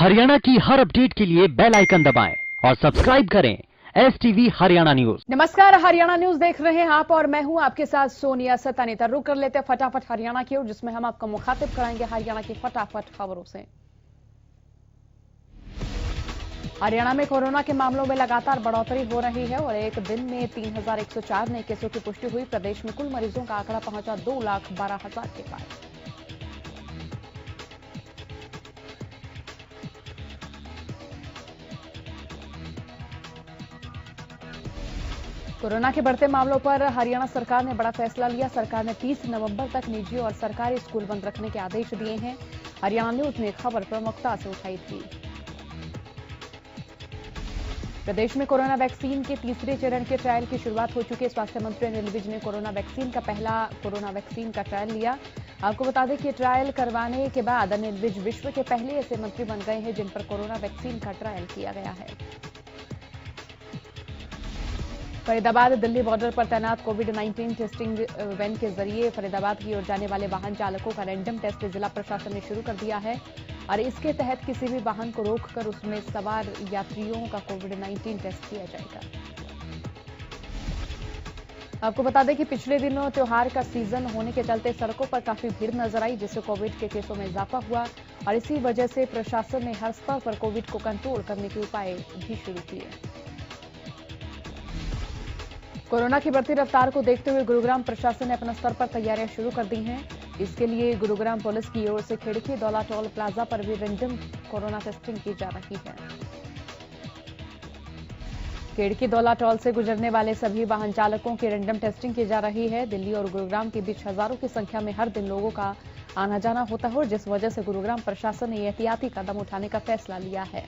हरियाणा की हर अपडेट के लिए बेल आइकन दबाएं और सब्सक्राइब करें STV हरियाणा न्यूज। नमस्कार, हरियाणा न्यूज देख रहे हैं आप और मैं हूं आपके साथ सोनिया सतानेता। रुक कर लेते हैं फटाफट हरियाणा की ओर, जिसमें हम आपको मुखातिब कराएंगे हरियाणा की फटाफट खबरों से। हरियाणा में कोरोना के मामलों में लगातार बढ़ोतरी हो रही है और एक दिन में 3104 नए केसों की पुष्टि हुई। प्रदेश में कुल मरीजों का आंकड़ा पहुंचा 2,12,000 के पार। कोरोना के बढ़ते मामलों पर हरियाणा सरकार ने बड़ा फैसला लिया। सरकार ने 30 नवंबर तक निजी और सरकारी स्कूल बंद रखने के आदेश दिए हैं। हरियाणा न्यूज ने खबर प्रमुखता से उठाई थी। प्रदेश में कोरोना वैक्सीन के तीसरे चरण के ट्रायल की शुरुआत हो चुकी है। स्वास्थ्य मंत्री अनिल विज ने कोरोना वैक्सीन का पहला कोरोना वैक्सीन का ट्रायल लिया। आपको बता दें कि ट्रायल करवाने के बाद अनिल विज विश्व के पहले ऐसे मंत्री बन गए हैं जिन पर कोरोना वैक्सीन का ट्रायल किया गया है। फरीदाबाद दिल्ली बॉर्डर पर तैनात कोविड-19 टेस्टिंग वैन के जरिए फरीदाबाद की ओर जाने वाले वाहन चालकों का रैंडम टेस्ट जिला प्रशासन ने शुरू कर दिया है और इसके तहत किसी भी वाहन को रोककर उसमें सवार यात्रियों का कोविड-19 टेस्ट किया जाएगा। आपको बता दें कि पिछले दिनों त्योहार का सीजन होने के चलते सड़कों पर काफी भीड़ नजर आई, जिससे कोविड के केसों में इजाफा हुआ और इसी वजह से प्रशासन ने हर स्तर पर कोविड को कंट्रोल करने के उपाय भी शुरू किए। कोरोना की बढ़ती रफ्तार को देखते हुए गुरुग्राम प्रशासन ने अपने स्तर पर तैयारियां शुरू कर दी हैं। इसके लिए गुरुग्राम पुलिस की ओर से खिड़की दौला टोल प्लाजा पर भी रैंडम कोरोना टेस्टिंग की जा रही है। खिड़की दौला टोल से गुजरने वाले सभी वाहन चालकों की रैंडम टेस्टिंग की जा रही है। दिल्ली और गुरुग्राम के बीच हजारों की संख्या में हर दिन लोगों का आना जाना होता है और जिस वजह से गुरुग्राम प्रशासन ने एहतियाती कदम उठाने का फैसला लिया है।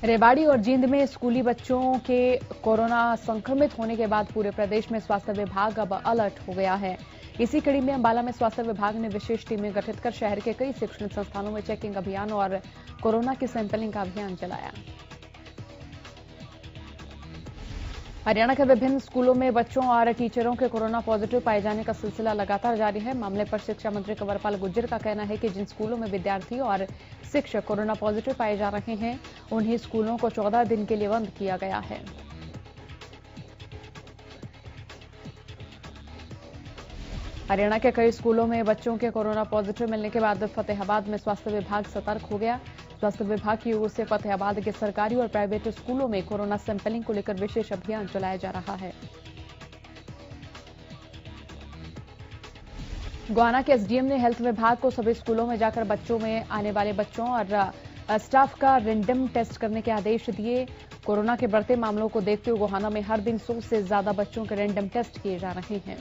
रेवाड़ी और जींद में स्कूली बच्चों के कोरोना संक्रमित होने के बाद पूरे प्रदेश में स्वास्थ्य विभाग अब अलर्ट हो गया है। इसी कड़ी में अंबाला में स्वास्थ्य विभाग ने विशेष टीमें गठित कर शहर के कई शैक्षणिक संस्थानों में चेकिंग अभियान और कोरोना की सैंपलिंग का अभियान चलाया। हरियाणा के विभिन्न स्कूलों में बच्चों और टीचरों के कोरोना पॉजिटिव पाए जाने का सिलसिला लगातार जारी है। मामले पर शिक्षा मंत्री कंवरपाल गुर्जर का कहना है कि जिन स्कूलों में विद्यार्थी और शिक्षक कोरोना पॉजिटिव पाए जा रहे हैं उन्हीं स्कूलों को 14 दिन के लिए बंद किया गया है। हरियाणा के कई स्कूलों में बच्चों के कोरोना पॉजिटिव मिलने के बाद फतेहाबाद में स्वास्थ्य विभाग सतर्क हो गया। स्वास्थ्य विभाग की ओर से फतेहाबाद के सरकारी और प्राइवेट स्कूलों में कोरोना सैंपलिंग को लेकर विशेष अभियान चलाया जा रहा है। गोहाना के एसडीएम ने हेल्थ विभाग को सभी स्कूलों में जाकर बच्चों में आने वाले बच्चों और स्टाफ का रैंडम टेस्ट करने के आदेश दिए। कोरोना के बढ़ते मामलों को देखते हुए गोहाना में हर दिन 100 से ज्यादा बच्चों के रैंडम टेस्ट किए जा रहे हैं।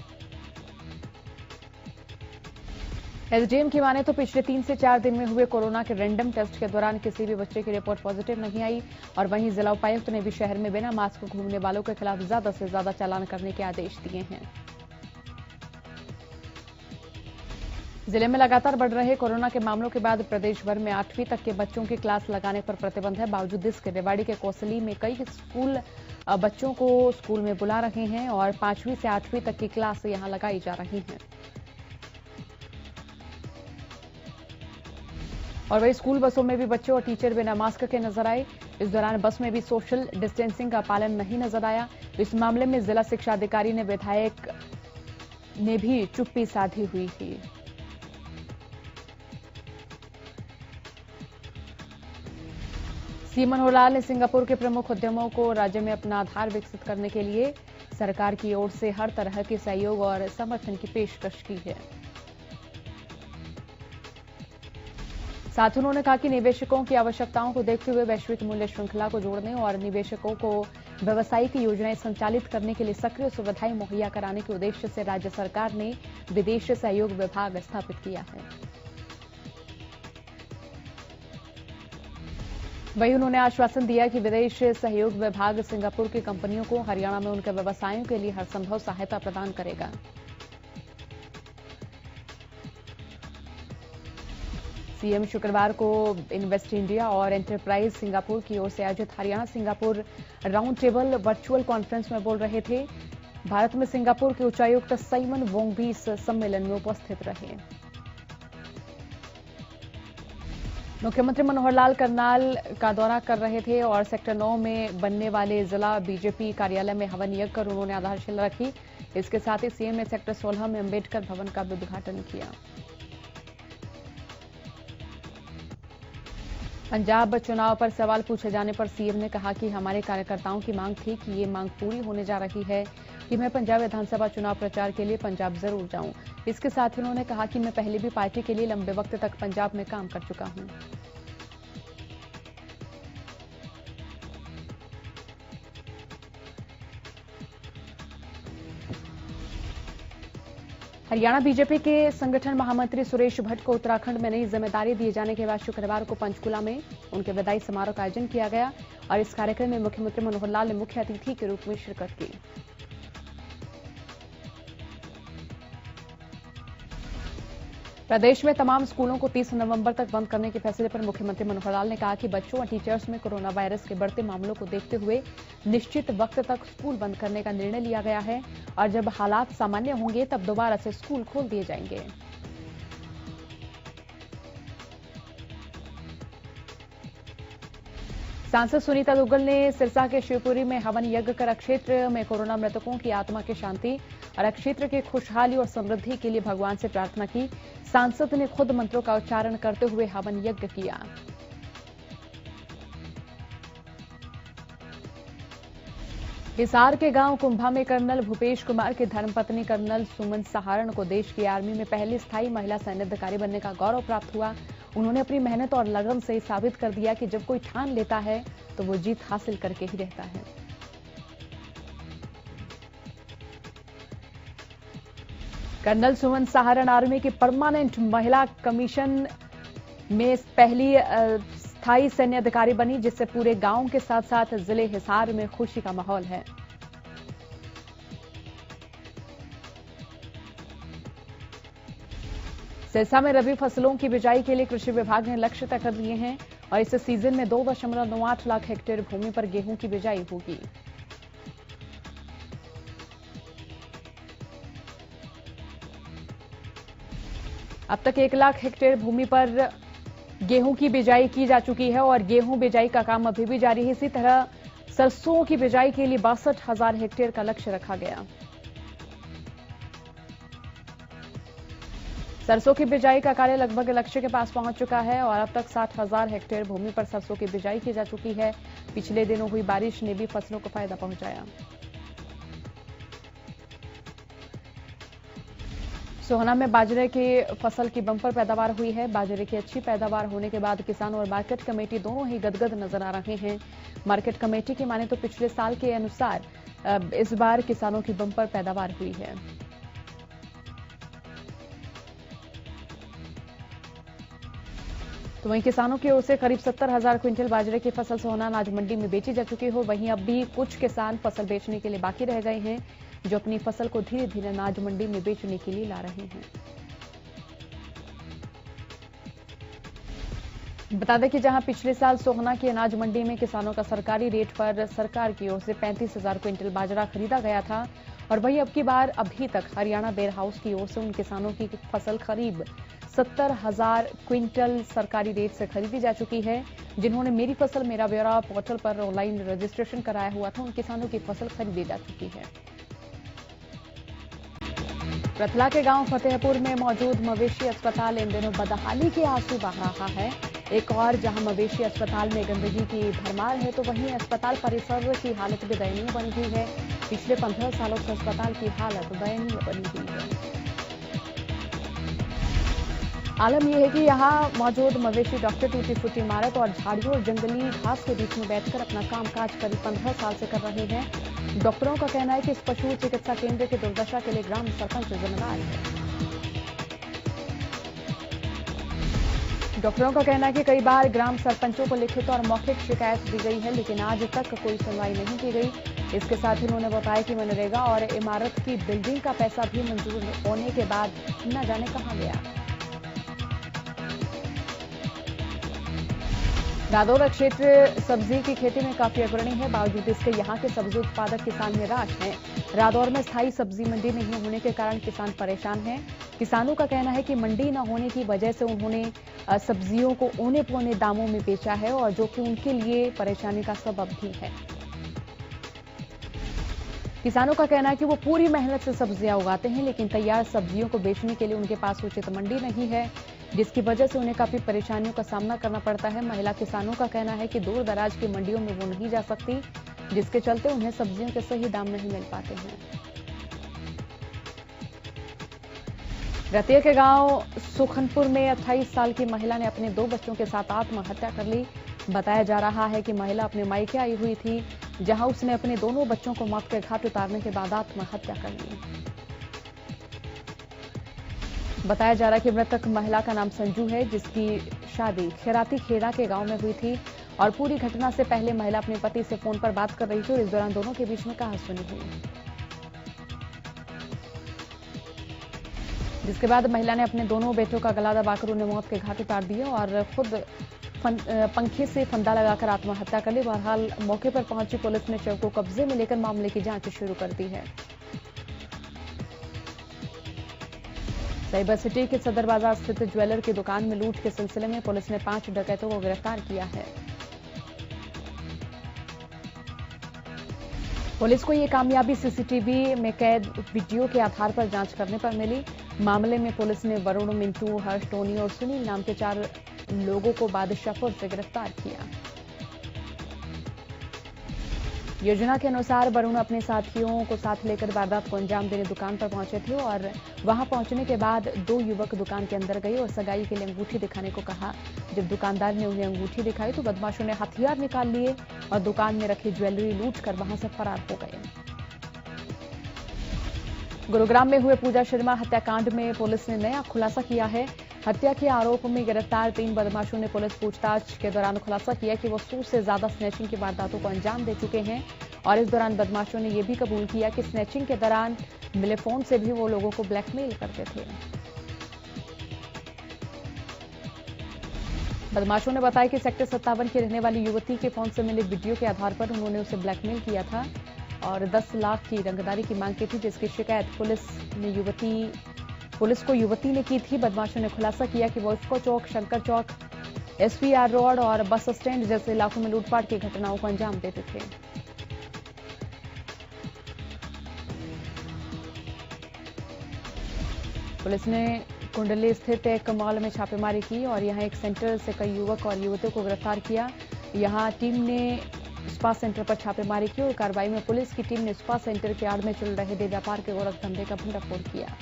एसडीएम की माने तो पिछले 3 से 4 दिन में हुए कोरोना के रैंडम टेस्ट के दौरान किसी भी बच्चे की रिपोर्ट पॉजिटिव नहीं आई और वहीं जिला उपायुक्त ने भी शहर में बिना मास्क घूमने वालों के खिलाफ ज्यादा से ज्यादा चालान करने के आदेश दिए हैं। जिले में लगातार बढ़ रहे कोरोना के मामलों के बाद प्रदेश भर में 8वीं तक के बच्चों की क्लास लगाने पर प्रतिबंध है। बावजूद इसके रेवाड़ी के कोसली में कई स्कूल बच्चों को स्कूल में बुला रहे हैं और 5वीं से 8वीं तक की क्लास यहां लगाई जा रही है। और वही स्कूल बसों में भी बच्चे और टीचर बिना मास्क के नजर आए। इस दौरान बस में भी सोशल डिस्टेंसिंग का पालन नहीं नजर आया। इस मामले में जिला शिक्षा अधिकारी ने विधायक ने भी चुप्पी साधी हुई थी। सीएम मनोहर लाल ने सिंगापुर के प्रमुख उद्यमों को राज्य में अपना आधार विकसित करने के लिए सरकार की ओर से हर तरह के सहयोग और समर्थन की पेशकश की है। साथ ही उन्होंने कहा कि निवेशकों की आवश्यकताओं को देखते हुए वैश्विक मूल्य श्रृंखला को जोड़ने और निवेशकों को व्यावसायिक योजनाएं संचालित करने के लिए सक्रिय सुविधाएं मुहैया कराने के उद्देश्य से राज्य सरकार ने विदेश सहयोग विभाग स्थापित किया है। वहीं उन्होंने आश्वासन दिया कि विदेश सहयोग विभाग सिंगापुर की कंपनियों को हरियाणा में उनके व्यवसायों के लिए हर संभव सहायता प्रदान करेगा। सीएम शुक्रवार को इन्वेस्ट इंडिया और एंटरप्राइज सिंगापुर की ओर से आयोजित Haryana Singapore round table virtual conference में बोल रहे थे। भारत में सिंगापुर के उच्चायुक्त साइमन वोंग भी इस सम्मेलन में उपस्थित रहे। मुख्यमंत्री मनोहर लाल करनाल का दौरा कर रहे थे और सेक्टर 9 में बनने वाले जिला बीजेपी कार्यालय में हवन यज्ञ कर उन्होंने आधारशिला रखी। इसके साथ ही सीएम ने सेक्टर 16 में अंबेडकर भवन का भी उद्घाटन किया। पंजाब चुनाव पर सवाल पूछे जाने पर सीएम ने कहा कि हमारे कार्यकर्ताओं की मांग थी कि ये मांग पूरी होने जा रही है कि मैं पंजाब विधानसभा चुनाव प्रचार के लिए पंजाब जरूर जाऊं। इसके साथ ही उन्होंने कहा कि मैं पहले भी पार्टी के लिए लंबे वक्त तक पंजाब में काम कर चुका हूं। हरियाणा बीजेपी के संगठन महामंत्री सुरेश भट्ट को उत्तराखंड में नई जिम्मेदारी दिए जाने के बाद शुक्रवार को पंचकुला में उनके विदाई समारोह का आयोजन किया गया और इस कार्यक्रम में मुख्यमंत्री मनोहर लाल ने मुख्य अतिथि के रूप में शिरकत की। प्रदेश में तमाम स्कूलों को 30 नवंबर तक बंद करने के फैसले पर मुख्यमंत्री मनोहर लाल ने कहा कि बच्चों और टीचर्स में कोरोना वायरस के बढ़ते मामलों को देखते हुए निश्चित वक्त तक स्कूल बंद करने का निर्णय लिया गया है और जब हालात सामान्य होंगे तब दोबारा से स्कूल खोल दिए जाएंगे। सांसद सुनीता दुग्गल ने सिरसा के शिवपुरी में हवन यज्ञ कर क्षेत्र में कोरोना मृतकों की आत्मा की शांति और क्षेत्र की खुशहाली और समृद्धि के लिए भगवान से प्रार्थना की। सांसद ने खुद मंत्रों का उच्चारण करते हुए हवन यज्ञ किया। हिसार के गांव कुंभा में कर्नल भूपेश कुमार की धर्मपत्नी कर्नल सुमन सहारण को देश की आर्मी में पहली स्थायी महिला सैन्य अधिकारी बनने का गौरव प्राप्त हुआ। उन्होंने अपनी मेहनत और लगन से साबित कर दिया कि जब कोई ठान लेता है तो वो जीत हासिल करके ही रहता है। कर्नल सुमन सहारण आर्मी की परमानेंट महिला कमीशन में पहली स्थायी सैन्य अधिकारी बनी, जिससे पूरे गांव के साथ साथ जिले हिसार में खुशी का माहौल है। सिरसा में रबी फसलों की बिजाई के लिए कृषि विभाग ने लक्ष्य तय कर दिए हैं और इस सीजन में 2.98 लाख हेक्टेयर भूमि पर गेहूं की बिजाई होगी। अब तक 1 लाख हेक्टेयर भूमि पर गेहूं की बिजाई की जा चुकी है और गेहूं बिजाई का काम अभी भी जारी है। इसी तरह सरसों की बिजाई के लिए 62,000 हेक्टेयर का लक्ष्य रखा गया। सरसों की बिजाई का कार्य लगभग लक्ष्य के पास पहुंच चुका है और अब तक 60,000 हेक्टेयर भूमि पर सरसों की बिजाई की जा चुकी है। पिछले दिनों हुई बारिश ने भी फसलों को फायदा पहुंचाया। सोहना में बाजरे की फसल की बंपर पैदावार हुई है। बाजरे की अच्छी पैदावार होने के बाद किसान और मार्केट कमेटी दोनों ही गदगद नजर आ रहे हैं। मार्केट कमेटी की माने तो पिछले साल के अनुसार इस बार किसानों की बंपर पैदावार हुई है। तो वहीं किसानों की ओर से करीब 70,000 क्विंटल बाजरे की फसल सोहना अनाज मंडी में बेची जा चुकी हो। वहीं अब भी कुछ किसान फसल बेचने के लिए बाकी रह गए हैं, जो अपनी फसल को धीरे धीरे अनाज मंडी में बेचने के लिए ला रहे हैं। बता दें कि जहां पिछले साल सोहना की अनाज मंडी में किसानों का सरकारी रेट पर सरकार की ओर से 35,000 क्विंटल बाजरा खरीदा गया था और वहीं अब की बार अभी तक हरियाणा वेयर हाउस की ओर से उन किसानों की फसल करीब 70,000 क्विंटल सरकारी रेट से खरीदी जा चुकी है। जिन्होंने मेरी फसल मेरा ब्यौरा पोर्टल पर ऑनलाइन रजिस्ट्रेशन कराया हुआ था, उन किसानों की फसल खरीदी जा चुकी है। रतला के गांव फतेहपुर में मौजूद मवेशी अस्पताल इन दिनों बदहाली के आंसू बहा रहा है। एक और जहां मवेशी अस्पताल में गंदगी की भरमार है, तो वहीं अस्पताल परिसर की हालत भी दयनीय बनी हुई है। पिछले 15 सालों से अस्पताल की हालत दयनीय बनी हुई है। आलम यह है कि यहाँ मौजूद मवेशी डॉक्टर टूटी फूटी इमारत और झाड़ियों और जंगली घास के बीच में बैठकर अपना कामकाज करीब 15 साल से कर रहे हैं। डॉक्टरों का कहना है कि इस पशु चिकित्सा केंद्र की दुर्दशा के लिए ग्राम सरपंच जिम्मेदार है। डॉक्टरों का कहना है कि कई बार ग्राम सरपंचों को लिखित और मौखिक शिकायत दी गई है, लेकिन आज तक कोई सुनवाई नहीं की गई। इसके साथ ही उन्होंने बताया कि मनरेगा और इमारत की बिल्डिंग का पैसा भी मंजूर होने के बाद न जाने कहां गया। रादौर क्षेत्र सब्जी की खेती में काफी अग्रणी है। बावजूद इसके यहाँ के सब्जी उत्पादक किसान निराश हैं। रादौर में स्थायी सब्जी मंडी नहीं होने के कारण किसान परेशान हैं। किसानों का कहना है कि मंडी न होने की वजह से उन्होंने सब्जियों को औने पौने दामों में बेचा है और जो कि उनके लिए परेशानी का सबब भी है। किसानों का कहना है कि वो पूरी मेहनत से सब्जियां उगाते हैं, लेकिन तैयार सब्जियों को बेचने के लिए उनके पास उचित मंडी नहीं है, जिसकी वजह से उन्हें काफी परेशानियों का सामना करना पड़ता है। महिला किसानों का कहना है कि दूर दराज की मंडियों में वो नहीं जा सकती, जिसके चलते उन्हें सब्जियों के सही दाम नहीं मिल पाते हैं। रतिया के गांव सुखनपुर में 28 साल की महिला ने अपने 2 बच्चों के साथ आत्महत्या कर ली। बताया जा रहा है कि महिला अपने मायके आई हुई थी, जहां उसने अपने दोनों बच्चों को मौत के घाट उतारने के बाद आत्महत्या कर ली। बताया जा रहा है कि मृतक महिला का नाम संजू है, जिसकी शादी खैराती खेड़ा के गांव में हुई थी और पूरी घटना से पहले महिला अपने पति से फोन पर बात कर रही थी और इस दौरान दोनों के बीच में कहासुनी हुई, जिसके बाद महिला ने अपने दोनों बेटों का गला दबाकर उन्हें मौत के घाट उतार दिया और खुद पंखे से फंदा लगाकर आत्महत्या कर ली। बहरहाल मौके पर पहुंची पुलिस ने शव को कब्जे में लेकर मामले की जांच शुरू कर दी है। साइबर सिटी के सदर बाजार स्थित ज्वेलर की दुकान में लूट के सिलसिले में पुलिस ने 5 डकैतों को गिरफ्तार किया है। पुलिस को ये कामयाबी सीसीटीवी में कैद वीडियो के आधार पर जांच करने पर मिली। मामले में पुलिस ने वरुण, मिंटू, हर्ष, टोनी और सुनील नाम के 4 लोगों को बादशाहपुर से गिरफ्तार किया। योजना के अनुसार वरुण अपने साथियों को साथ लेकर वारदात को अंजाम देने दुकान पर पहुंचे थे और वहां पहुंचने के बाद 2 युवक दुकान के अंदर गए और सगाई के लिए अंगूठी दिखाने को कहा। जब दुकानदार ने उन्हें अंगूठी दिखाई तो बदमाशों ने हथियार निकाल लिए और दुकान में रखी ज्वेलरी लूटकर वहां से फरार हो गए। गुरुग्राम में हुए पूजा शर्मा हत्याकांड में पुलिस ने नया खुलासा किया है। हत्या के आरोप में गिरफ्तार 3 बदमाशों ने पुलिस पूछताछ के दौरान खुलासा किया कि वो 100 से ज्यादा स्नैचिंग की वारदातों को अंजाम दे चुके हैं और इस दौरान बदमाशों ने यह भी कबूल किया कि स्नैचिंग के दौरान मिले फोन से भी वो लोगों को ब्लैकमेल करते थे। बदमाशों ने बताया कि सेक्टर 57 की रहने वाली युवती के फोन से मिले वीडियो के आधार पर उन्होंने उसे ब्लैकमेल किया था और 10 लाख की रंगदारी की मांग की थी, जिसकी शिकायत पुलिस को युवती ने की थी। बदमाशों ने खुलासा किया कि वो इफ्को चौक, शंकर चौक, SPR रोड और बस स्टैंड जैसे इलाकों में लूटपाट की घटनाओं को अंजाम देते थे। पुलिस ने कुंडली स्थित एक मॉल में छापेमारी की और यहां एक सेंटर से कई युवक और युवतियों को गिरफ्तार किया। यहां टीम ने स्पा सेंटर पर छापेमारी की और कार्रवाई में पुलिस की टीम ने स्पा सेंटर के आड़ में चल रहे देह व्यापार के गोरख धंधे का भंडाफोड़ किया।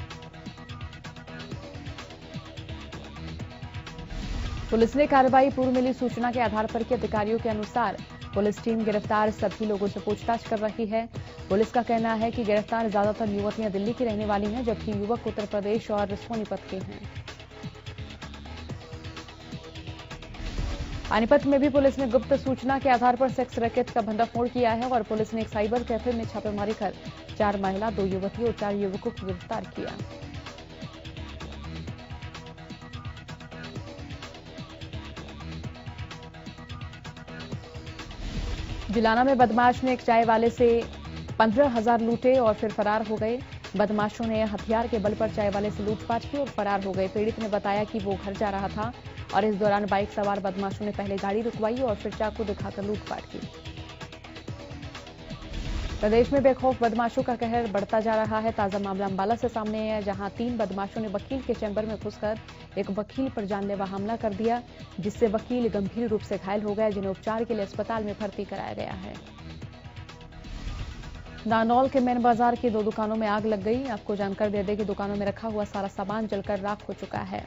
पुलिस ने कार्रवाई पूर्व मिली सूचना के आधार पर की। अधिकारियों के अनुसार पुलिस टीम गिरफ्तार सभी लोगों से पूछताछ कर रही है। पुलिस का कहना है कि गिरफ्तार ज्यादातर युवतियां दिल्ली की रहने वाली हैं, जबकि युवक उत्तर प्रदेश और सोनीपत के हैं। पानीपत में भी पुलिस ने गुप्त सूचना के आधार पर सेक्स रैकेट का भंडाफोड़ किया है और पुलिस ने एक साइबर कैफे में छापेमारी कर 4 महिला, 2 युवती और 4 युवकों को गिरफ्तार किया। जिलाना में बदमाश ने एक चाय वाले से 15,000 लूटे और फिर फरार हो गए। बदमाशों ने हथियार के बल पर चाय वाले से लूटपाट की और फरार हो गए। पीड़ित ने बताया कि वो घर जा रहा था और इस दौरान बाइक सवार बदमाशों ने पहले गाड़ी रुकवाई और फिर चाकू दिखाकर लूटपाट की। प्रदेश में बेखौफ बदमाशों का कहर बढ़ता जा रहा है। ताजा मामला अंबाला से सामने है, जहां 3 बदमाशों ने वकील के चैम्बर में घुसकर एक वकील पर जानलेवा हमला कर दिया, जिससे वकील गंभीर रूप से घायल हो गया, जिन्हें उपचार के लिए अस्पताल में भर्ती कराया गया है। नानौल के मेन बाजार की 2 दुकानों में आग लग गई। आपको जानकर दे दें कि दुकानों में रखा हुआ सारा सामान जलकर राख हो चुका है।